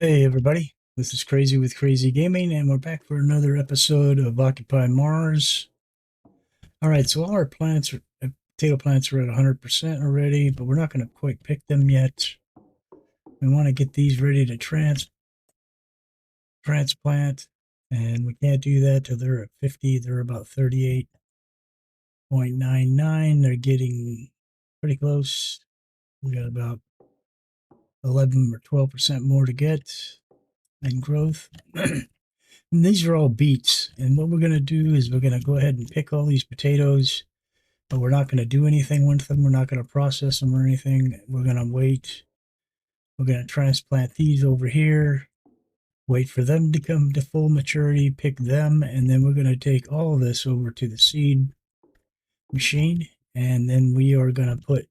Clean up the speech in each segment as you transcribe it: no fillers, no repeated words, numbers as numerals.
Hey everybody, this is Crazy with Crazy Gaming, and we're back for another episode of Occupy Mars. All right, so all our plants, potato plants, are at 100% already, but we're not going to quite pick them yet. We want to get these ready to transplant, and we can't do that till they're at 50. They're about 38.99. They're getting pretty close. We got about 11 or 12% more to get in growth. And these are all beets. And what we're going to do is we're going to go ahead and pick all these potatoes, but we're not going to do anything with them. We're not going to process them or anything. We're going to wait. We're going to transplant these over here, wait for them to come to full maturity, pick them, and then we're going to take all of this over to the seed machine. And then we are going to put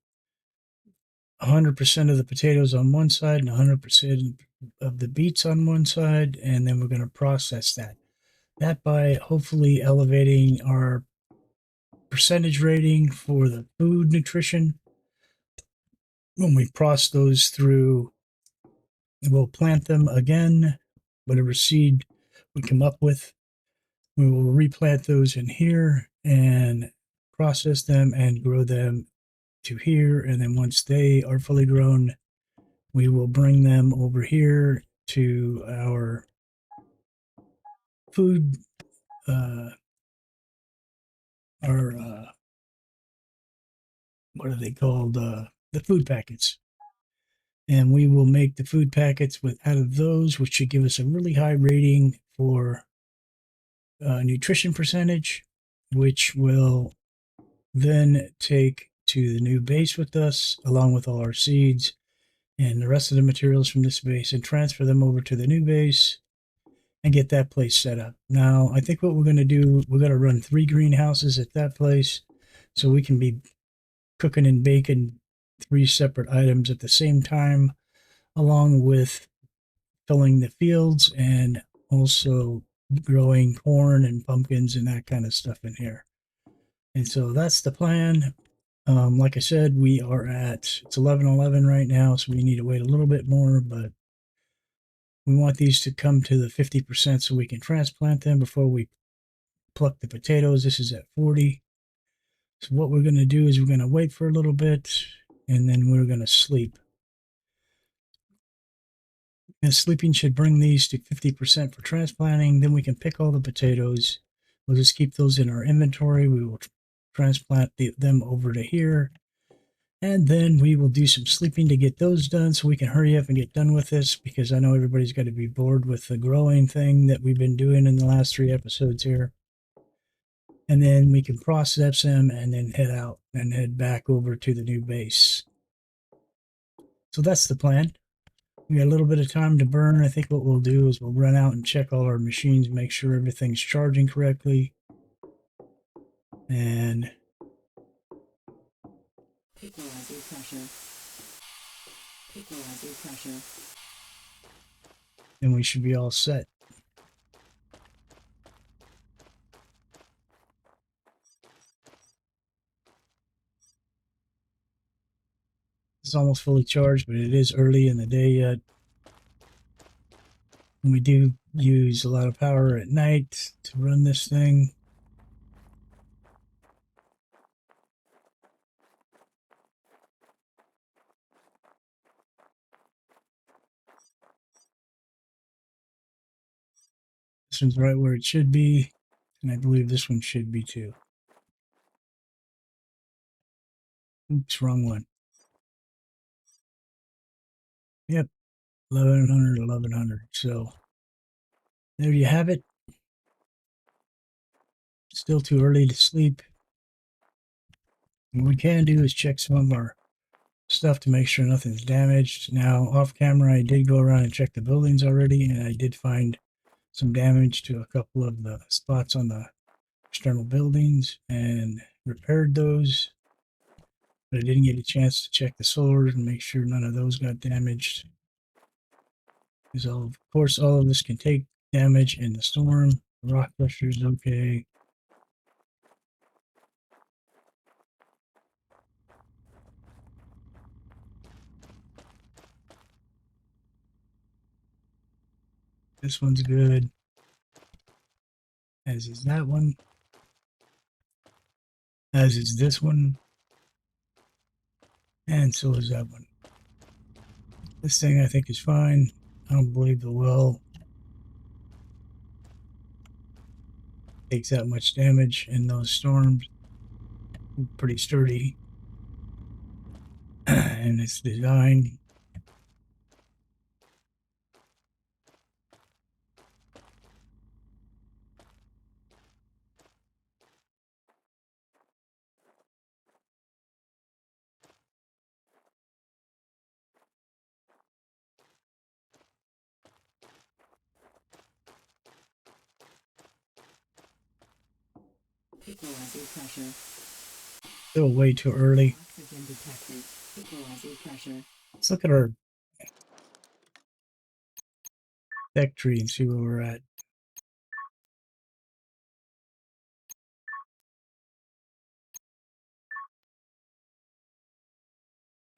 100% of the potatoes on one side and 100% of the beets on one side. And then we're going to process that by hopefully elevating our percentage rating for the food nutrition. When we process those through, we'll plant them again. Whatever seed we come up with, we will replant those in here and process them and grow them to here. And then once they are fully grown, we will bring them over here to our food, our, what are they called? The food packets. And we will make the food packets with out of those, which should give us a really high rating for nutrition percentage, which will then take to the new base with us, along with all our seeds and the rest of the materials from this base, and transfer them over to the new base and get that place set up. Now, I think what we're going to do, we're going to run 3 greenhouses at that place so we can be cooking and baking 3 separate items at the same time, along with filling the fields and also growing corn and pumpkins and that kind of stuff in here. And so that's the plan. Like I said, we are it's 11:11 right now, so we need to wait a little bit more, but we want these to come to the 50% so we can transplant them before we pluck the potatoes. This is at 40. So what we're going to do is we're going to wait for a little bit and then we're going to sleep. And sleeping should bring these to 50% for transplanting. Then we can pick all the potatoes. We'll just keep those in our inventory. We will transplant them over to here. And then we will do some sleeping to get those done so we can hurry up and get done with this, because I know everybody's got to be bored with the growing thing that we've been doing in the last 3 episodes here. And then we can process them and then head out and head back over to the new base. So that's the plan. We got a little bit of time to burn. I think what we'll do is we'll run out and check all our machines, make sure everything's charging correctly. And then we should be all set. It's almost fully charged, but it is early in the day yet. And we do use a lot of power at night to run this thing. This one's right where it should be, and I believe this one should be too. Oops, wrong one. Yep, 1100, 1100. So there you have it. Still too early to sleep. What we can do is check some of our stuff to make sure nothing's damaged. Now, off camera, I did go around and check the buildings already, and I did find some damage to a couple of the spots on the external buildings and repaired those. But I didn't get a chance to check the solar and make sure none of those got damaged. Because, of course, all of this can take damage in the storm. The rock crusher is okay. This one's good. As is that one. As is this one. And so is that one. This thing I think is fine. I don't believe the well takes that much damage in those storms. Pretty sturdy. And its design. Equalizer pressure. Still way too early. Oxygen detected. Equalizer pressure. Let's look at our tech tree and see where we're at.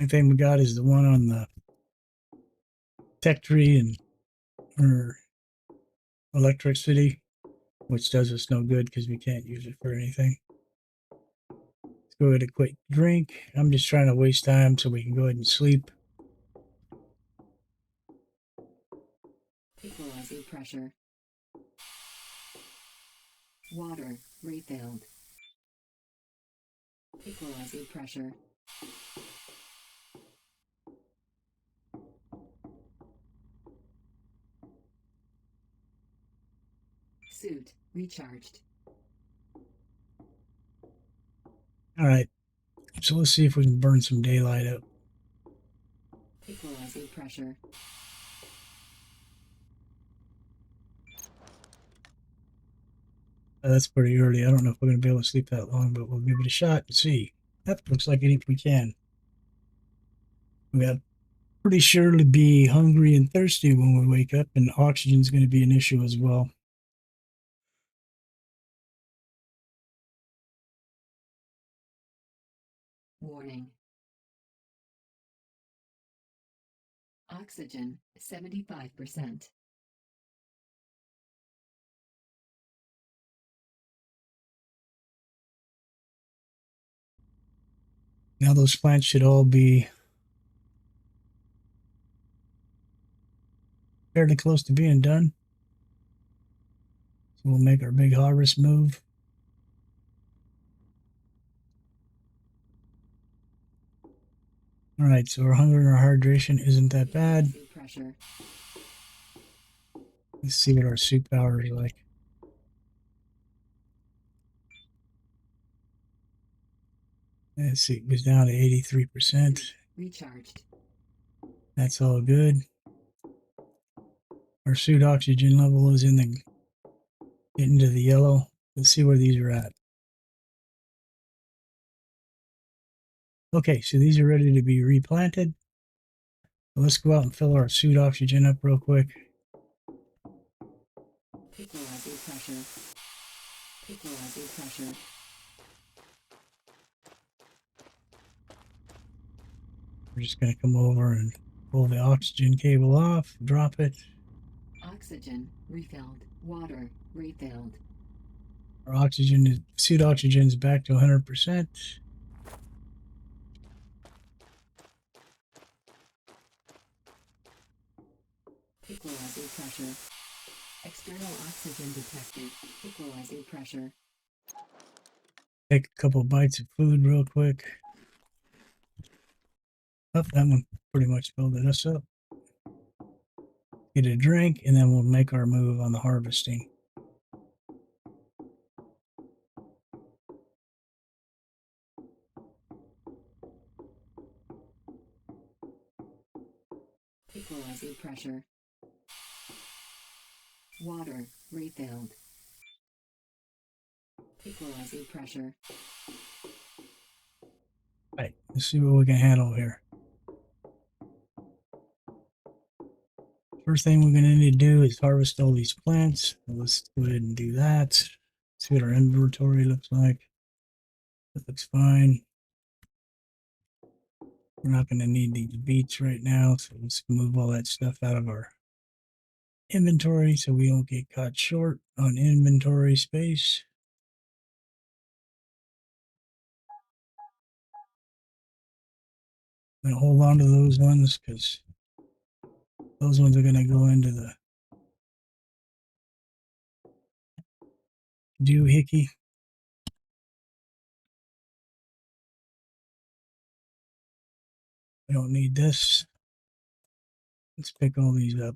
The thing we got is the one on the tech tree and or electricity, which does us no good because we can't use it for anything. Let's go ahead and quick drink. I'm just trying to waste time so we can go ahead and sleep. Equalizer pressure. Water refilled. Equalizer pressure. Suit recharged. All right, so let's see if we can burn some daylight up. Equalizer pressure. That's pretty early. I don't know if we're going to be able to sleep that long, but we'll give it a shot and see. That looks like it if we can. We got pretty sure to be hungry and thirsty when we wake up, and oxygen's going to be an issue as well. Warning. Oxygen 75%. Now those plants should all be fairly close to being done. So we'll make our big harvest move. All right, so our hunger and our hydration isn't that bad. Pressure. Let's see what our suit power is like. Let's see, it was down to 83%. Recharged. That's all good. Our suit oxygen level is into the yellow. Let's see where these are at. Okay, so these are ready to be replanted. Let's go out and fill our suit oxygen up real quick. Equalizer pressure. Equalizer pressure. We're just going to come over and pull the oxygen cable off, drop it. Oxygen refilled. Water refilled. Our suit oxygen is back to 100%. Equalizer pressure. External oxygen detected. Equalizer pressure. Take a couple bites of food real quick. Oh, that one pretty much filled us up. Get a drink, and then we'll make our move on the harvesting. Equalizer pressure. Water refilled. Equalizer pressure. All right, let's see what we can handle here. First thing we're going to need to do is harvest all these plants. So let's go ahead and do that. See what our inventory looks like. It looks fine. We're not going to need these beets right now, so let's move all that stuff out of our inventory so we don't get caught short on inventory space. I'm going to hold on to those ones because those ones are going to go into the doohickey. We don't need this. Let's pick all these up.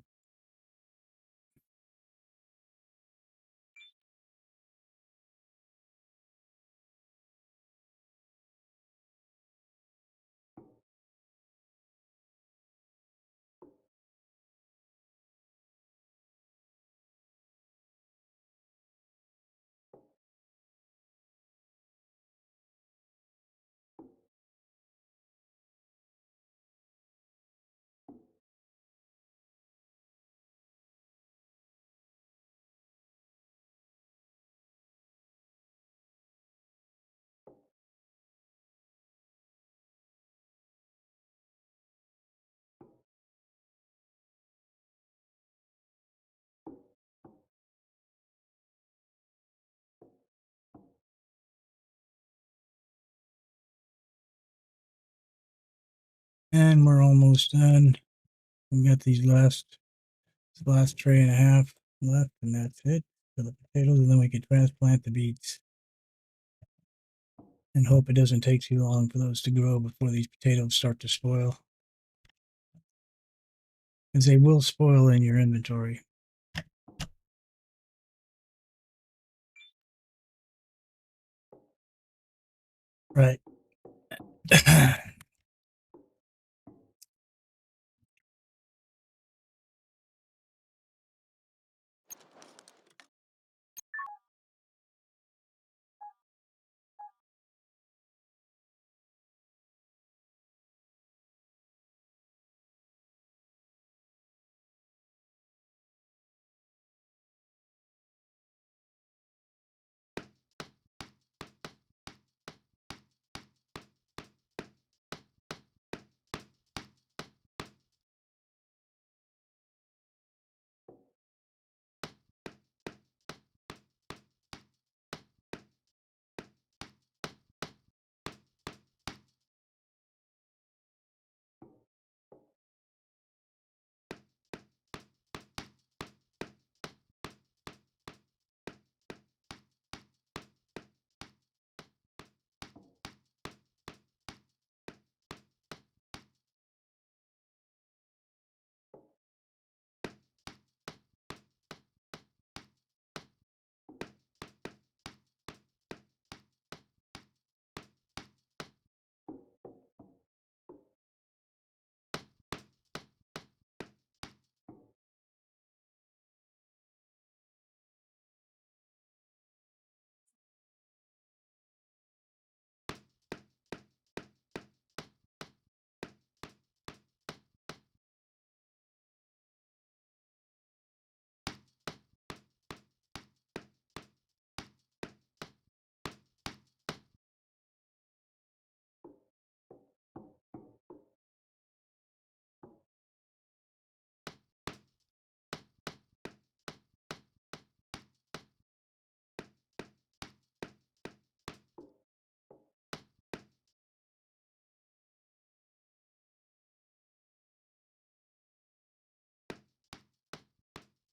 And we're almost done. We got these last tray and a half left, and that's it for the potatoes. And then we can transplant the beets and hope it doesn't take too long for those to grow before these potatoes start to spoil. Because they will spoil in your inventory. Right.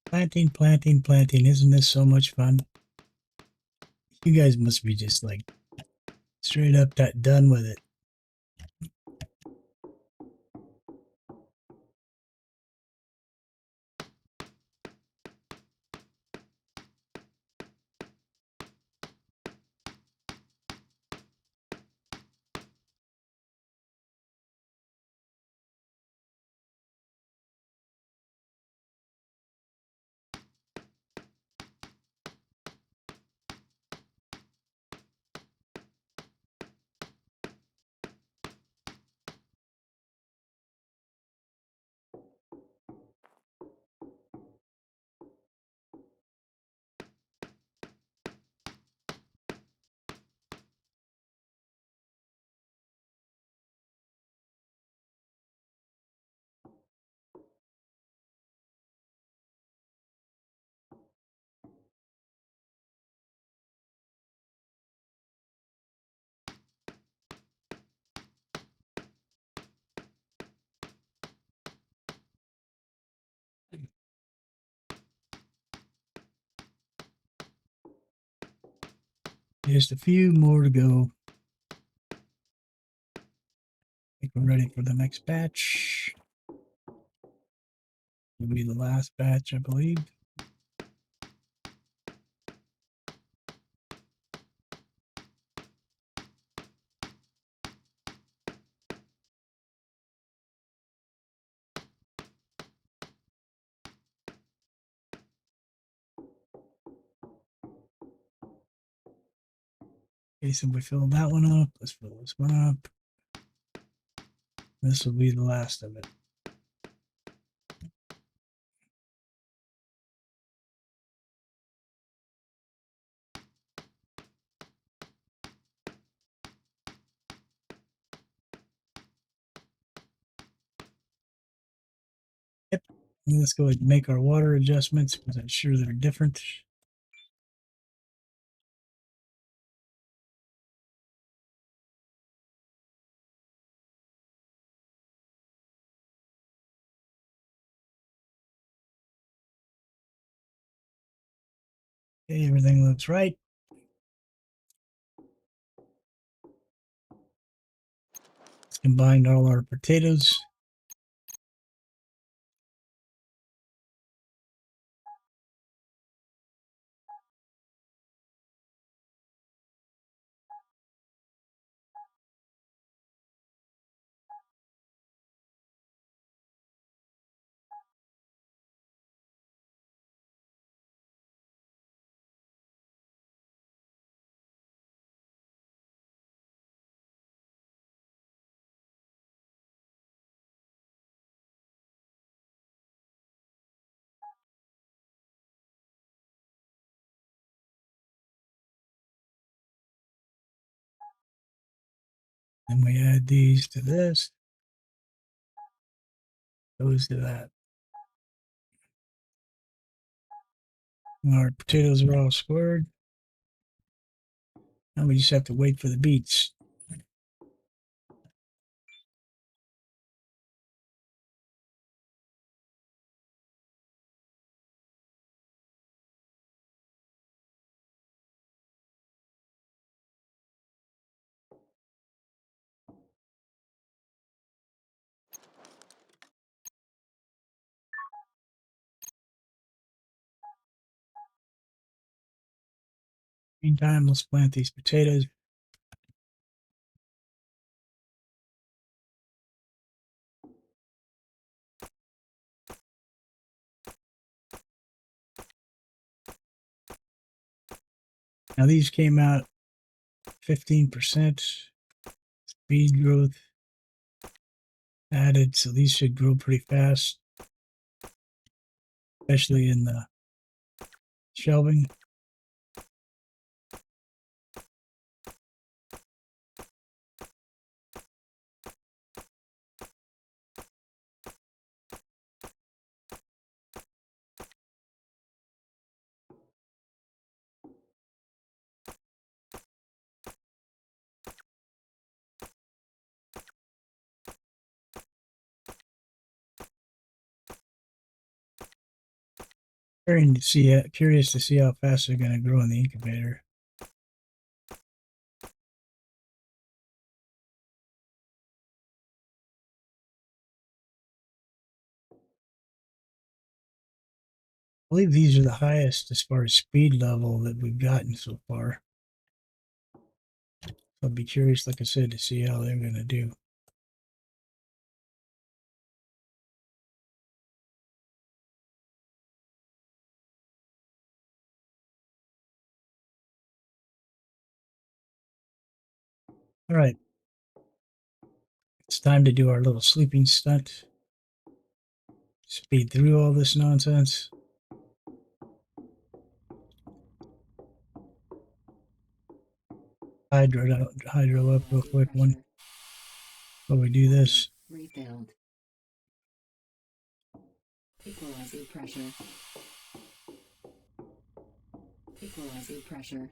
Planting, planting, planting. Isn't this so much fun? You guys must be just like straight up that done with it. Just a few more to go. I think we're ready for the next batch. Will be the last batch, I believe. Okay, so we filled that one up. Let's fill this one up. This will be the last of it. Yep. Let's go ahead and make our water adjustments because I'm sure they're different. Okay, everything looks right. Let's combine all our potatoes. And we add these to this, those to that. Our potatoes are all squared. Now we just have to wait for the beets. Meantime, let's plant these potatoes. Now these came out 15% speed growth added, so these should grow pretty fast, especially in the shelving. Curious to see how fast they're going to grow in the incubator. I believe these are the highest as far as speed level that we've gotten so far. I'll be curious, like I said, to see how they're going to do. All right. It's time to do our little sleeping stunt. Speed through all this nonsense. Hydro up real quick one while we do this. Refilled. Equalizing pressure. Equalizing pressure.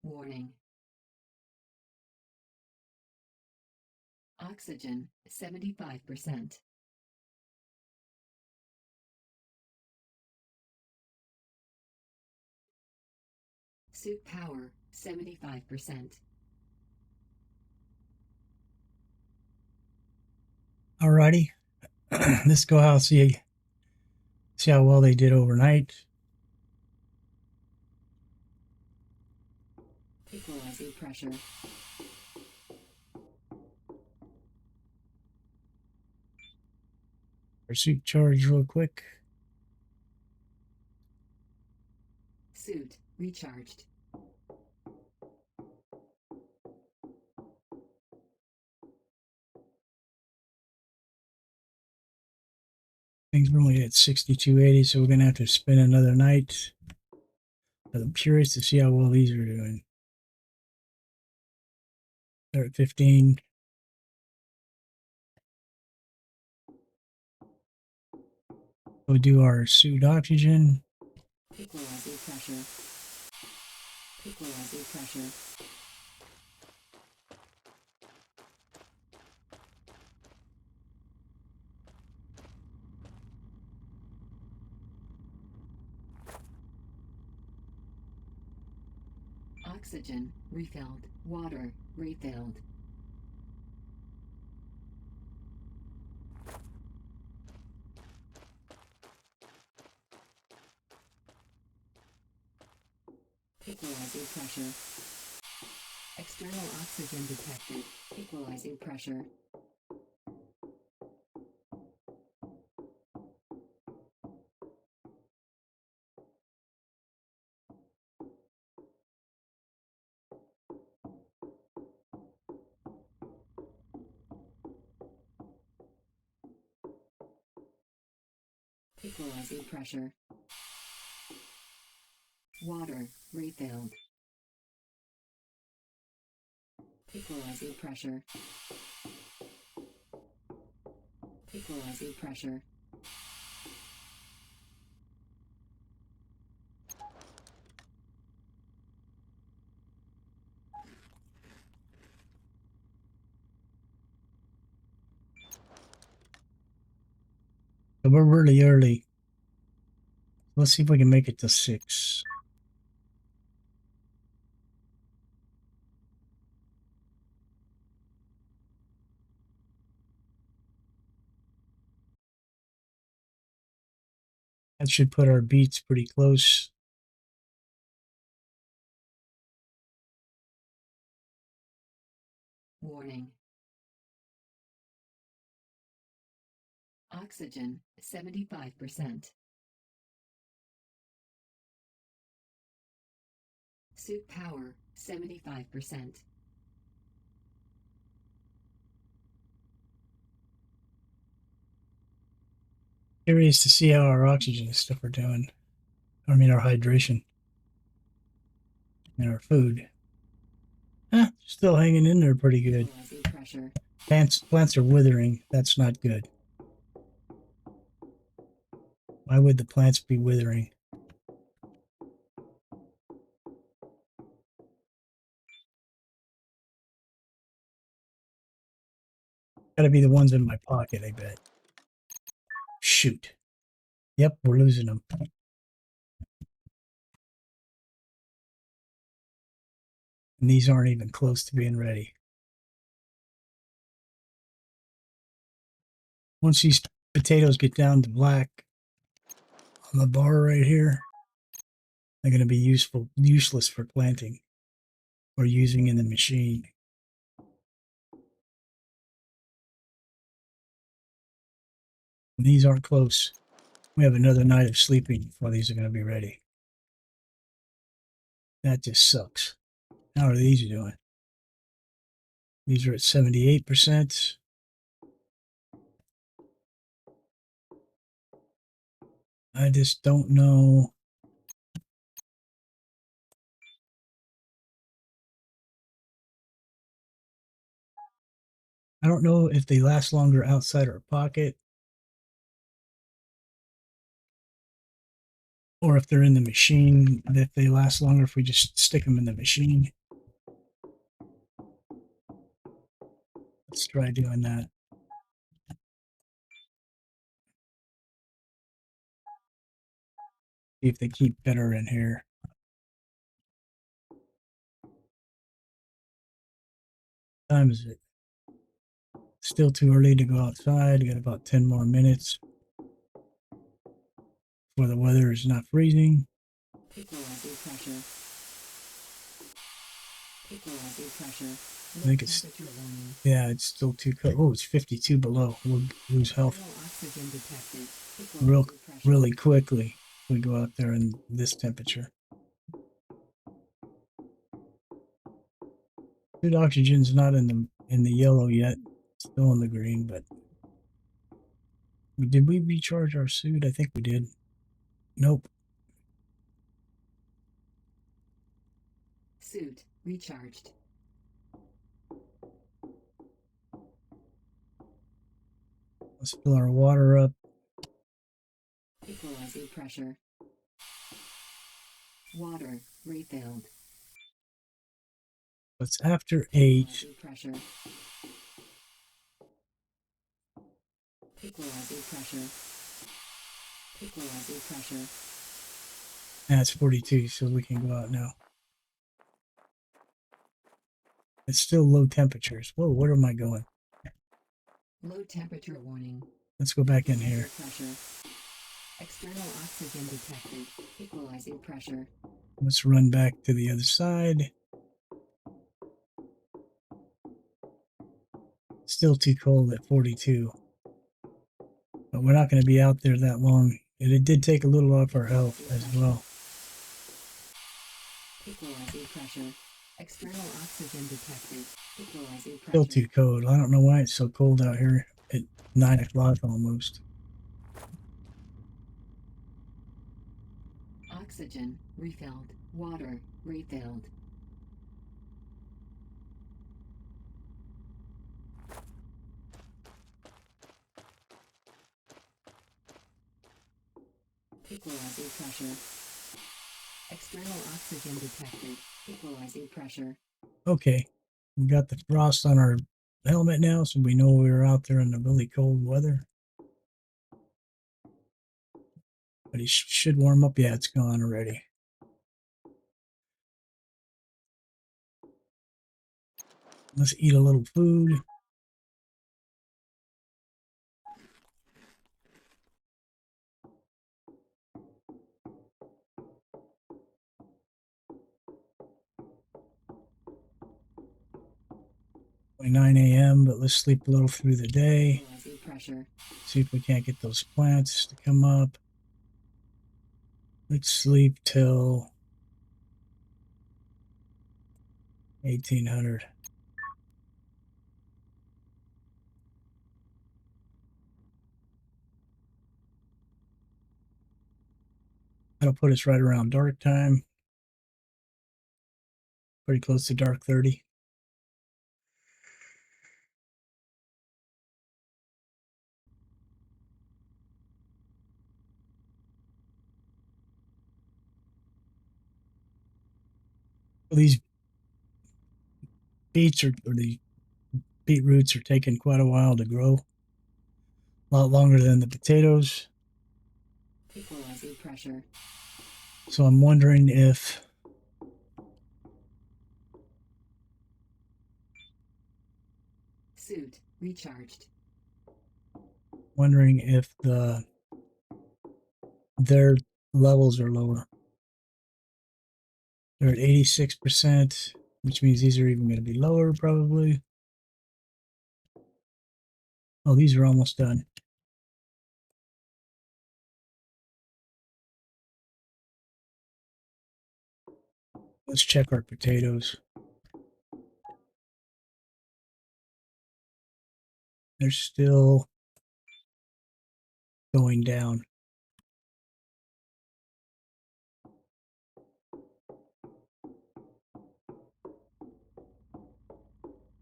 Warning. Oxygen 75%. Suit power 75%. Alrighty. Let's go out and see how well they did overnight. Equalizing pressure. Pursuit charge real quick. Suit recharged. Things are only at 6280, so we're gonna have to spend another night. But I'm curious to see how well these are doing. They're at 15. We'll do our suit oxygen. Equalizing pressure. Equalizing pressure. Oxygen refilled. Water refilled. Equalizing pressure. External oxygen detected. Equalizing pressure. Equalizing pressure. Water refilled. Equalizing pressure. Equalizing pressure. So we're really early. Let's see if we can make it to 6. That should put our beats pretty close. Warning. Oxygen 75%. Suit power 75%. Curious to see how our oxygen and stuff are doing. I mean, our hydration and our food. Still hanging in there pretty good. Equalizing pressure. Plants are withering. That's not good. Why would the plants be withering? Gotta be the ones in my pocket, I bet. Shoot. Yep, we're losing them. And these aren't even close to being ready. Once these potatoes get down to black on the bar right here, they're going to be useless for planting or using in the machine. And these aren't close. We have another night of sleeping before these are going to be ready. That just sucks. How are these doing? These are at 78%. I just don't know. I don't know if they last longer outside our pocket or if they're in the machine, if they last longer if we just stick them in the machine. Let's try doing that. See if they keep better in here. What time is it? Still too early to go outside. Got about 10 more minutes before the weather is not freezing. Equalizing pressure. Equalizing pressure. I think it's, warning. yeah, it's still too cold. Oh, it's 52 below. We'll lose health Oxygen detected. really quickly if we go out there in this temperature. Food oxygen's not in the yellow yet. Still in the green, but did we recharge our suit? I think we did. Nope. Suit recharged. Let's fill our water up. Equalizing pressure. Water refilled. It's after 8. Pressure. Equalizing pressure. Equalizing pressure. That's 42, so we can go out now. It's still low temperatures. Whoa, where am I going? Low temperature warning. Let's go back in here. Pressure. External oxygen detected. Equalizing pressure. Let's run back to the other side. Still too cold at 42. But we're not going to be out there that long. And it did take a little off our health as well. Equalizing pressure. External oxygen detected. Equalizing pressure. Still too cold. I don't know why it's so cold out here at 9 o'clock almost. Oxygen refilled. Water refilled. Equalizing pressure. External oxygen detected. Equalizing pressure. Okay. We got the frost on our helmet now, so we know we were out there in the really cold weather. But it should warm up. Yeah, it's gone already. Let's eat a little food. By 9 a.m., but let's sleep a little through the day. See if we can't get those plants to come up. Let's sleep till 1800. That'll put us right around dark time. Pretty close to dark 30. These beets or the beetroots are taking quite a while to grow. A lot longer than the potatoes. Equalizing pressure. So I'm wondering if suit recharged. Wondering if their levels are lower. They're at 86%, which means these are even going to be lower probably. Oh, these are almost done. Let's check our potatoes. They're still going down.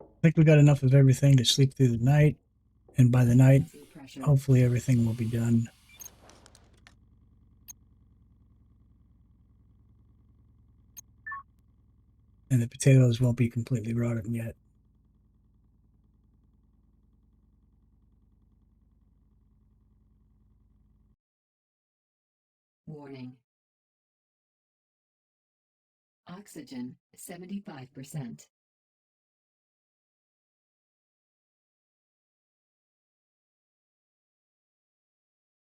I think we got enough of everything to sleep through the night, and by the night, hopefully everything will be done. And the potatoes won't be completely rotten yet. Oxygen, 75%.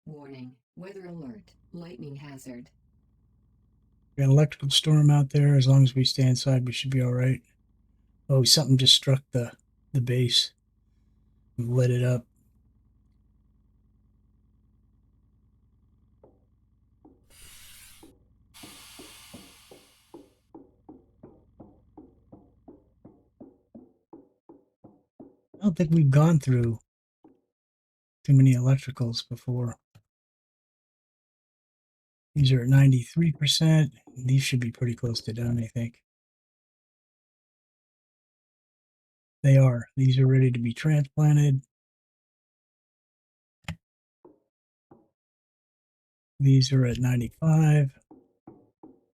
Warning, weather alert, lightning hazard. Got an electrical storm out there. As long as we stay inside, we should be all right. Oh, something just struck the base and lit it up. I don't think we've gone through too many electricals before. These are at 93%. These should be pretty close to done, I think. They are. These are ready to be transplanted. These are at 95.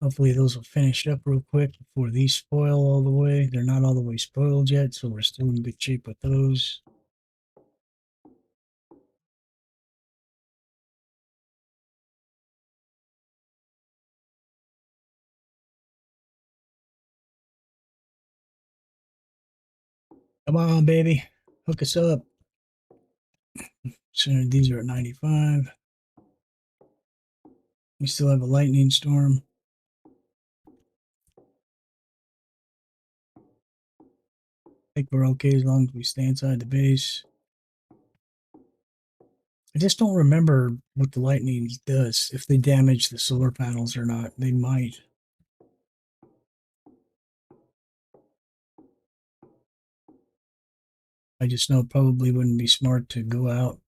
Hopefully those will finish up real quick before these spoil all the way. They're not all the way spoiled yet, so we're still in good shape with those. Come on, baby. Hook us up. So these are at 95. We still have a lightning storm. I think we're okay as long as we stay inside the base. I just don't remember what the lightning does, if they damage the solar panels or not. They might. I just know it probably wouldn't be smart to go out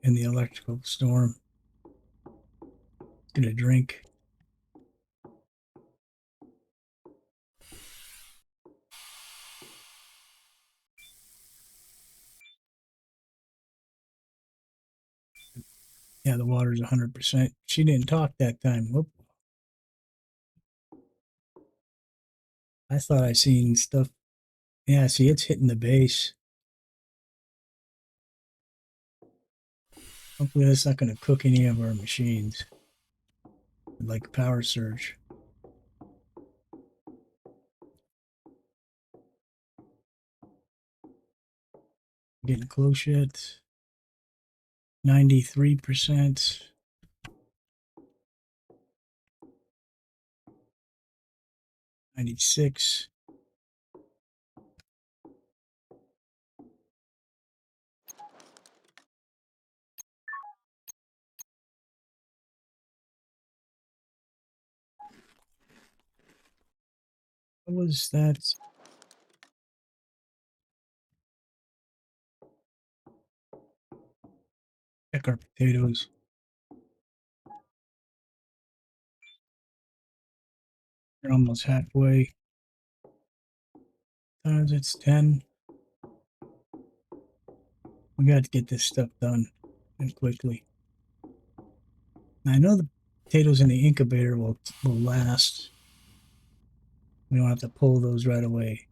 in the electrical storm. Get a drink. Yeah, the water's 100%. She didn't talk that time. Whoop. I thought I seen stuff. Yeah, see, it's hitting the base. Hopefully that's not going to cook any of our machines. Like power surge. Getting close yet. 93%. 96. What was that? Check our potatoes. We're almost halfway. Times it's 10. We got to get this stuff done and quickly. Now, I know the potatoes in the incubator will last. We don't have to pull those right away,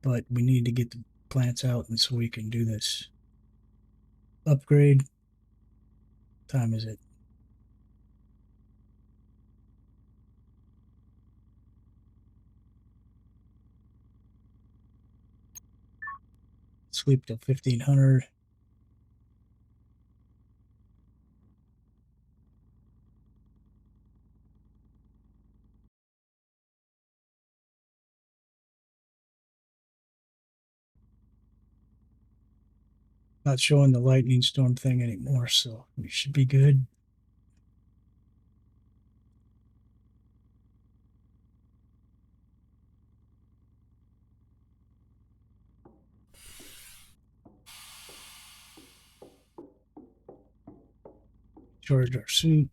but we need to get the plants out and so we can do this upgrade. Time is it? Sleep till 1500. Not showing the lightning storm thing anymore, so we should be good. Charge our suit.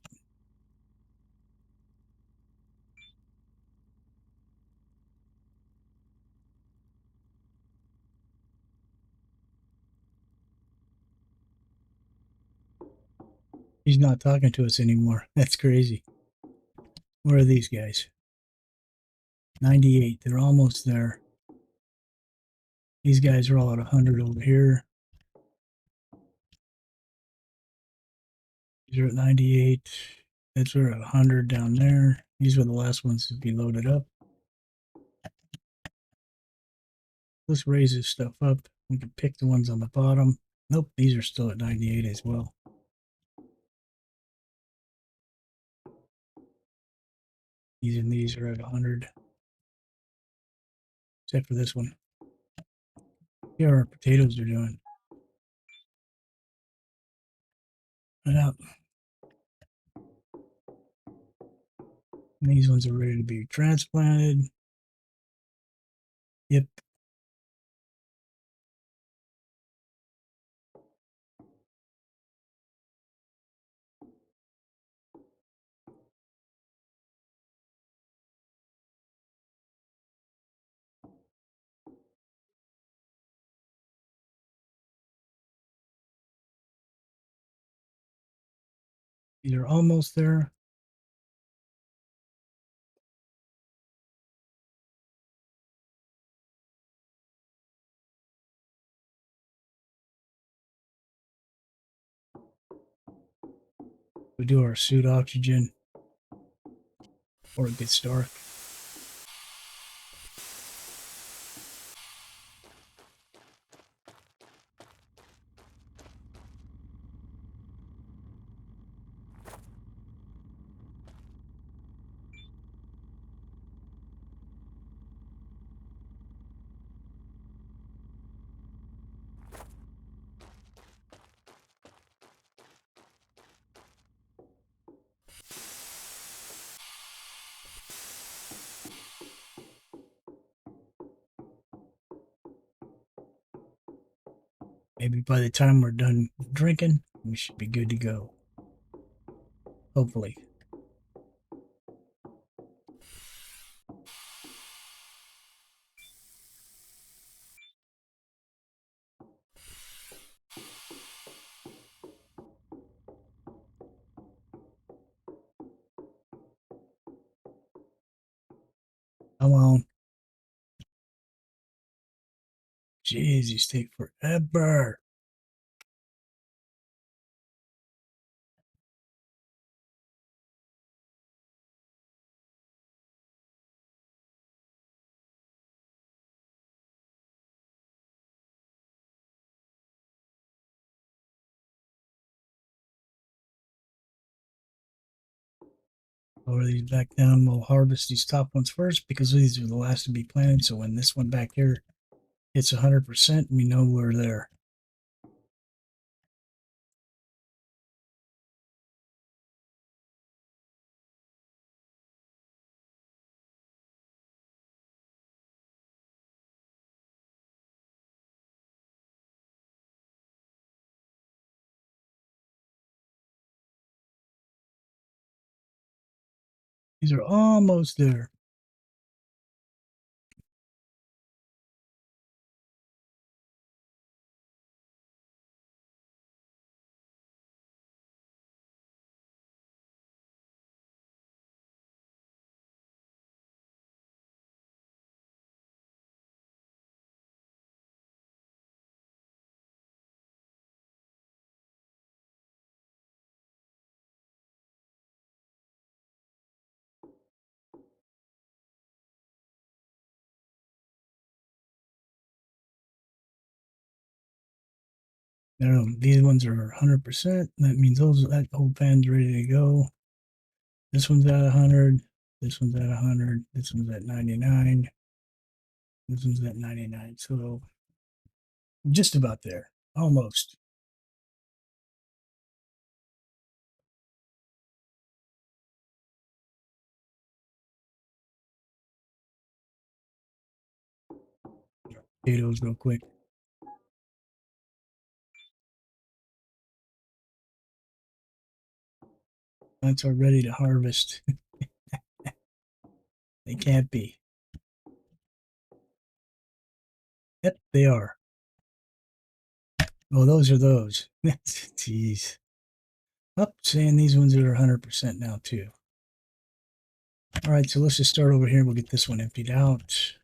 He's not talking to us anymore. That's crazy. Where are these guys? 98. They're almost there. These guys are all at 100 over here. These are at 98. That's where at 100 down there. These were the last ones to be loaded up. Let's raise this stuff up. We can pick the ones on the bottom. Nope, these are still at 98 as well. These are at 100. Except for this one. See how our potatoes are doing. Right out. And these ones are ready to be transplanted. Yep. These are almost there. We do our suit oxygen, or it gets dark. Maybe by the time we're done drinking, we should be good to go. Hopefully. Come on. Jeez, these take forever. Lower these back down. We'll harvest these top ones first because these are the last to be planted. So when this one back here hits 100%, we know we're there. These are almost there. No, these ones are 100%. That means that whole pan's ready to go. This one's at 100. This one's at 100. This one's at 99. This one's at 99. So just about there. Almost. Potatoes real quick. Plants are ready to harvest. They can't be. Yep, they are. Oh, those are those. Jeez. Up, saying these ones are 100% now too. All right, so let's just start over here. We'll get this one emptied out.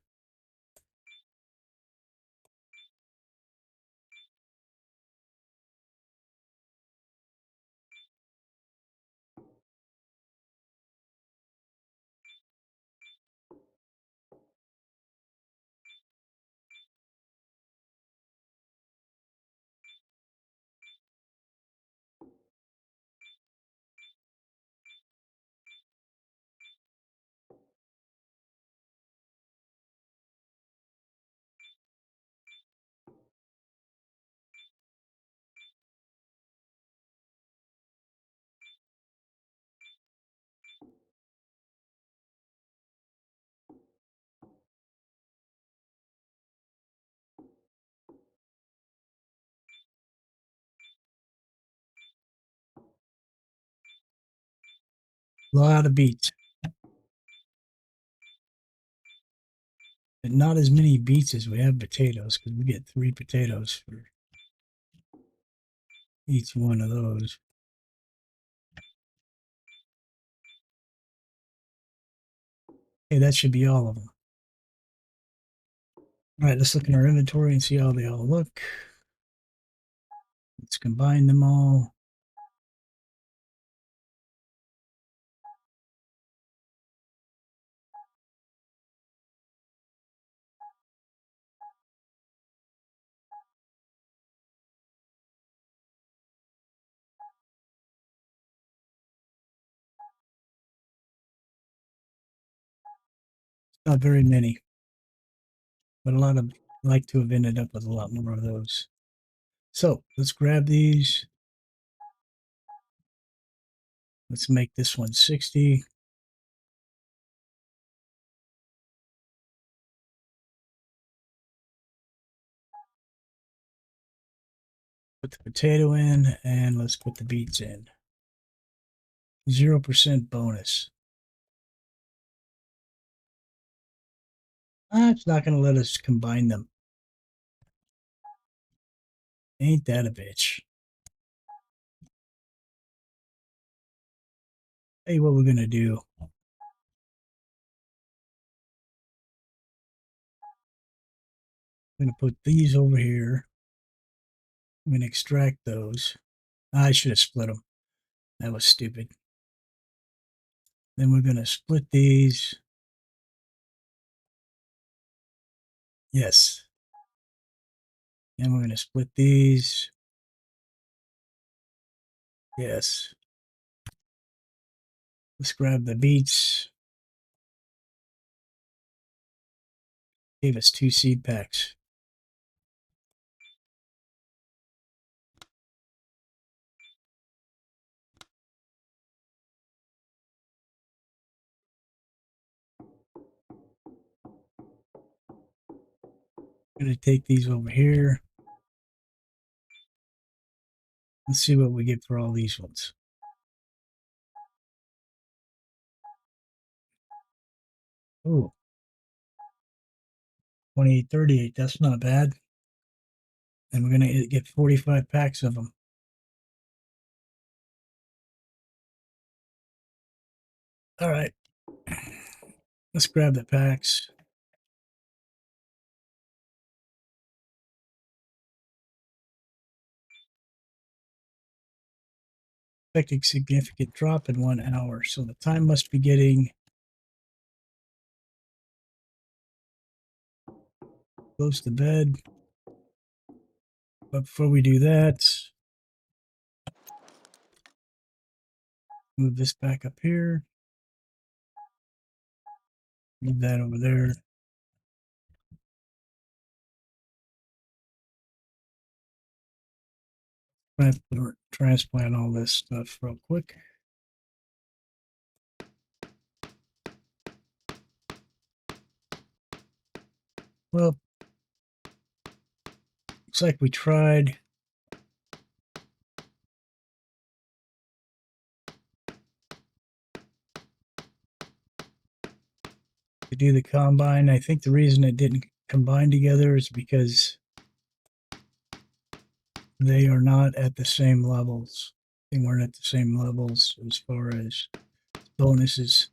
A lot of beets. And not as many beets as we have potatoes, because we get 3 potatoes for each one of those. Okay, that should be all of them. All right, let's look in our inventory and see how they all look. Let's combine them all. Not very many, but a lot of like to have ended up with a lot more of those. So let's grab these. Let's make this one 60. Put the potato in, and let's put the beets in. 0% bonus. It's not going to let us combine them. Ain't that a bitch? Hey, what we're going to do. I'm going to put these over here. I'm going to extract those. I should have split them. That was stupid. Then we're going to split these. Yes. And we're going to split these. Yes. Let's grab the beets. Gave us 2 seed packs. I'm going to take these over here. Let's see what we get for all these ones. Oh, 28.38. That's not bad. And we're going to get 45 packs of them. All right. Let's grab the packs. Expecting significant drop in 1 hour. So the time must be getting close to bed. But before we do that, move this back up here. Move that over there. Transplant all this stuff real quick. Well, looks like we tried. To do the combine. I think the reason it didn't combine together is because they are not at the same levels. They weren't at the same levels as far as bonuses.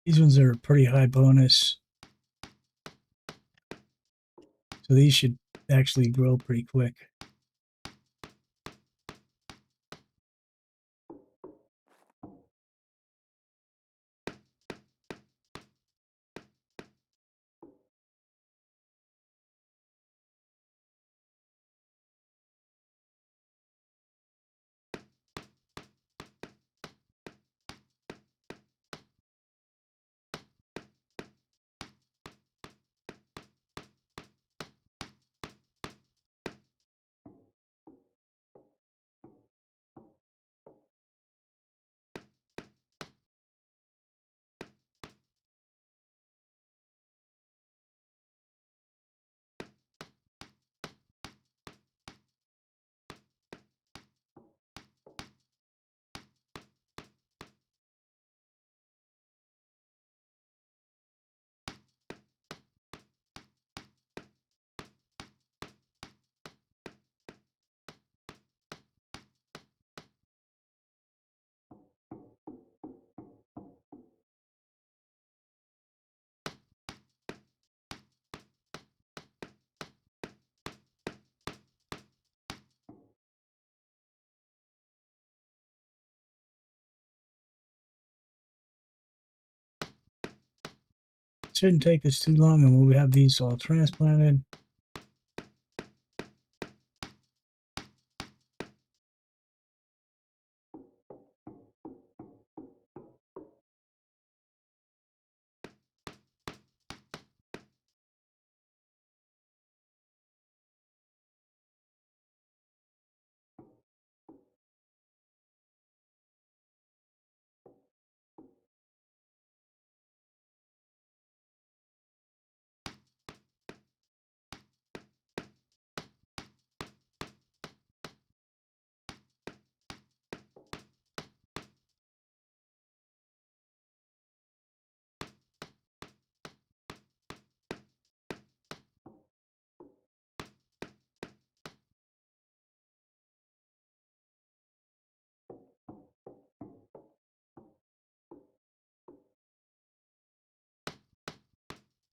These ones are a pretty high bonus. So these should actually grow pretty quick. Shouldn't take us too long, and we'll have these all transplanted.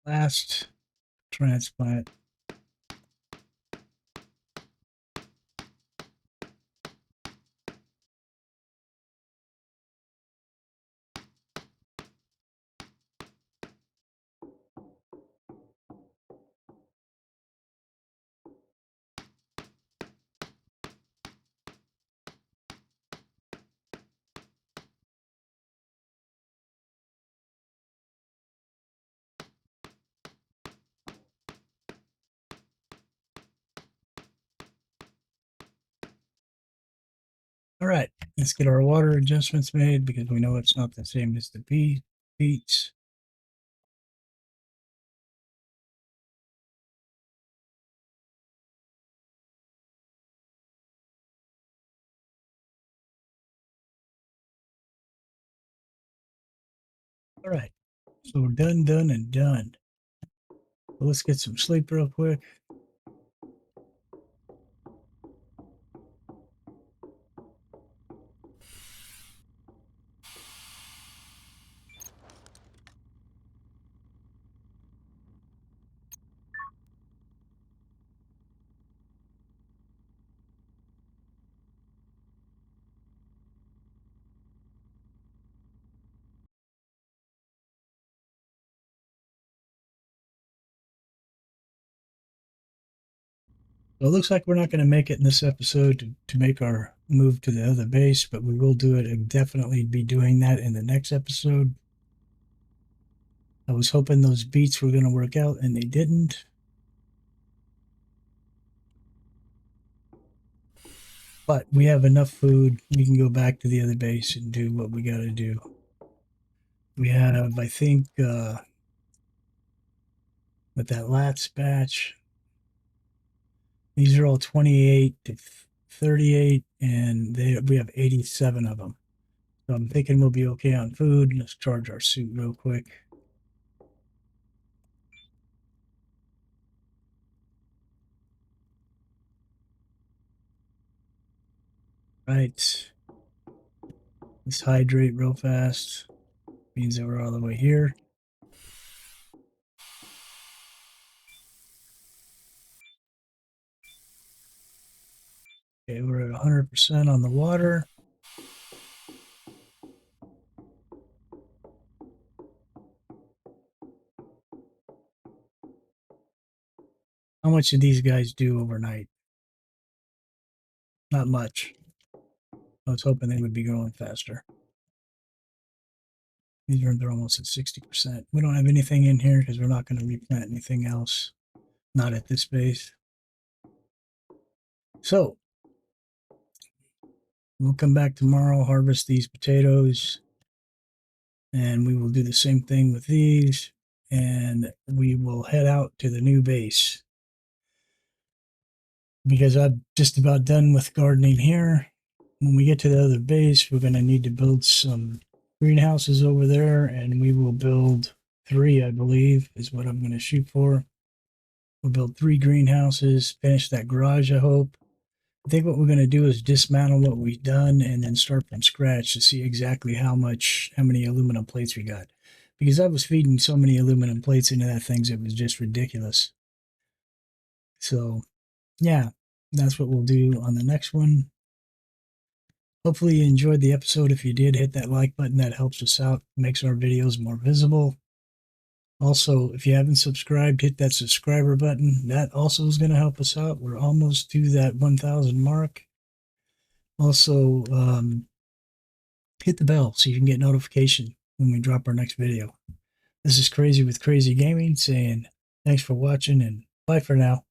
Last transplant. All right, let's get our water adjustments made because we know it's not the same as the beets. All right, so we're done, and done. So let's get some sleep real quick. So it looks like we're not going to make it in this episode to make our move to the other base, but we will do it and definitely be doing that in the next episode. I was hoping those beats were going to work out, and they didn't. But we have enough food. We can go back to the other base and do what we got to do. We have, I think, with that last batch, these are all 28 to 38, and we have 87 of them. So I'm thinking we'll be okay on food. Let's charge our suit real quick. Right. Let's hydrate real fast. Means that we're all the way here. Okay, we're at 100% on the water. How much did these guys do overnight? Not much. I was hoping they would be growing faster. They're almost at 60%. We don't have anything in here because we're not going to replant anything else. Not at this base. So, we'll come back tomorrow, harvest these potatoes, and we will do the same thing with these, and we will head out to the new base. Because I'm just about done with gardening here. When we get to the other base, we're going to need to build some greenhouses over there, and we will build 3, I believe, is what I'm going to shoot for. We'll build 3 greenhouses, finish that garage, I hope. I think what we're going to do is dismantle what we've done and then start from scratch to see exactly how many aluminum plates we got. Because I was feeding so many aluminum plates into that thing, it was just ridiculous. So, yeah, that's what we'll do on the next one. Hopefully you enjoyed the episode. If you did, hit that like button. That helps us out, makes our videos more visible. Also, if you haven't subscribed, hit that subscriber button. That also is going to help us out. We're almost to that 1,000 mark. Also, hit the bell so you can get notification when we drop our next video. This is Crazy with Crazy Gaming saying thanks for watching and bye for now.